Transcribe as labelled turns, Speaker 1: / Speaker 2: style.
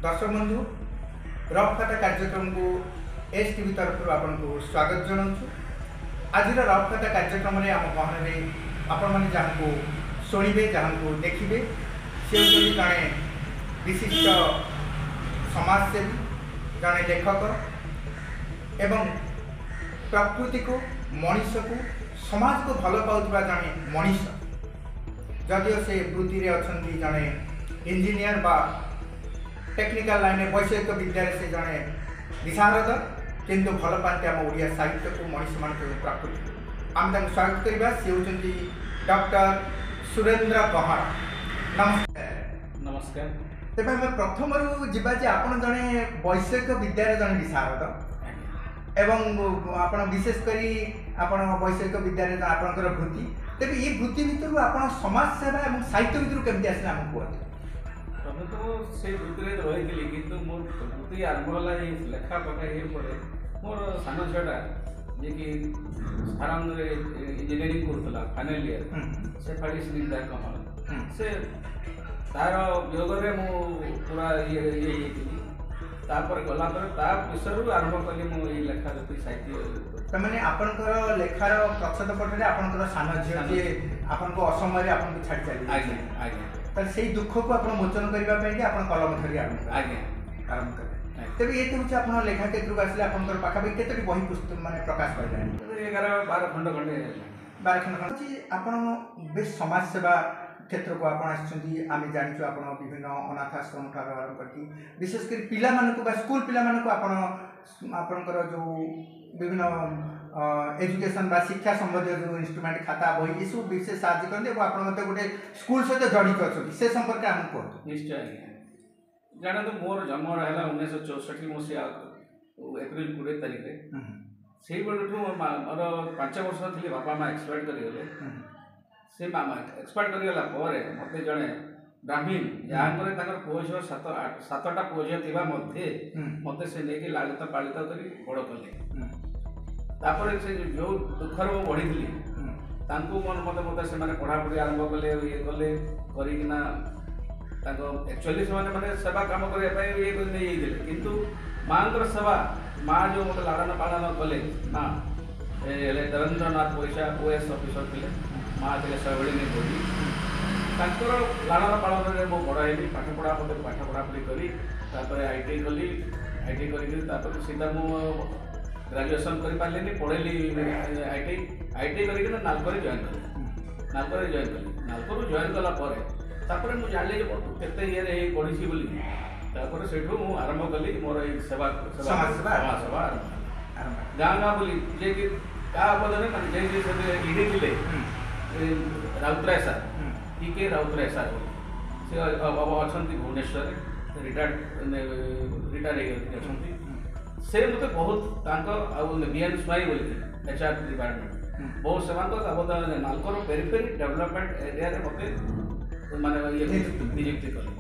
Speaker 1: दर्शक बंधु रफकथा कार्यक्रम को एस टीवी तरफ आपको स्वागत जनाऊँ। आज रफकथा कार्यक्रम में आम गहन में आपण मैंने जहाँ को शुणे जहाँ को देखिए से जड़े विशिष्ट समाजसेवी जड़े लेखक एवं प्रकृति को मनीष को समाज को भल पाउथबा जड़े मनीष जदिओ से वृत्ति रे अछंती जड़े इंजीनियर बा टेक्निकल लाइन वैषयिक विद्यालय से जड़े विशारद किंतु भल पाते आम ओडिया साहित्य को मनीष मान प्रकृति आम स्वागत करवा सी होती डॉक्टर सुरेंद्र कहार। नमस्कार।
Speaker 2: नमस्कार।
Speaker 1: तेज आम प्रथम जी आप जड़े वैषयिक विद्यालय जड़े विशारद एवं आप विशेषकर वैषयिक विद्यालय आपंकर वृत्ति तेज ये वृत्ति भितर आप समाज सेवा और साहित्य भितर केमती आसला आम कहते
Speaker 2: प्रथम तो से वृत्ति रही कि मोर वृत्ति आरंभ है लेखा पका ये पड़े मोर सान झीटा जी कि आरंभ इंजीनियरिंग करूला फाइनल ईयर से फाड़ी स्निग्धा कमल से तार वियोग में पूरा ये तापर गला विषय आरंभ कली मुझे लेखा जति साहित्य
Speaker 1: मैंने आपंकर लेखार प्रच्छद पटे आपंकर सान झी आपन असमय आपन छाड़ी चली
Speaker 2: आज्ञा आज्ञा
Speaker 1: से दुख को आप मोचन करने आप कलम धरी
Speaker 2: आज्ञा
Speaker 1: आरंभ करें तेज ये हूँ आप लेखा क्षेत्र को आसले आपंकर पाखापाखि केतोटी बही पुस्तक माने प्रकाश पाइलानी
Speaker 2: 11-12 खंड खंडे
Speaker 1: 12 खंड आप बेस समाज सेवा क्षेत्र को आप आम जाचु आप विभिन्न अनाथ आश्रम ठार आरंभ करके विशेषकर पिला स्कूल पिलापर जो विभिन्न एजुकेशन बा शिक्षा संबंधी जो इंस्ट्रूमेंट खाता बही ये सब विशेष साहय करते आप गोटे स्कूल सहित जड़ित अच्छा से संपर्क आम कहतु।
Speaker 2: निश्चय जानते मोर जन्म है 1964 मसीहा एप्रिल 20 तारीख से मोर 5 वर्ष थी बापा माँ एक्सपायर करगले से एक्सपायर करगला मत जड़े ब्राह्मीण जहाँ पुओ झील 7टा पुओ झील मत से नहीं लालित पालित कर बड़ कले से जो दुखर मु बढ़ी मत मत से पढ़ापढ़ी आरंभ कले ये कले करना एक्चुअली से मैंने सेवा कम करने ये किंतु माँ सेवा माँ जो मत लाड़न पालन कले माँ देवेंद्र नाथ पैसा ओएस ऑफिसर थे माँ थे शैवलिनी बोली लाड़न पालन में मो बड़ है पाठ पढ़ा मत पाठ पढ़ापढ़ी करी आईटी कली आईटी कर सीधा मु ग्रेजुएशन कर पारे पढ़ेली आईटी कर नालको जॉइन कली नालको जॉइन कलापर मुझे जानी केते ये पढ़ी बोली से आरंभ कली मोर सेवा सेवा गाँ गाँ बोली जे कि क्या बदले इडी थे राउतराय सार टी राउतराय सार से अच्छा भुवनेश्वर रिटायर से मत बहुत बीएन स्वाई बोली एचआर डिपार्टमेंट बहुत से नालकोर पेरिफेरी डेवलपमेंट एरिया मत माने नियुक्ति कले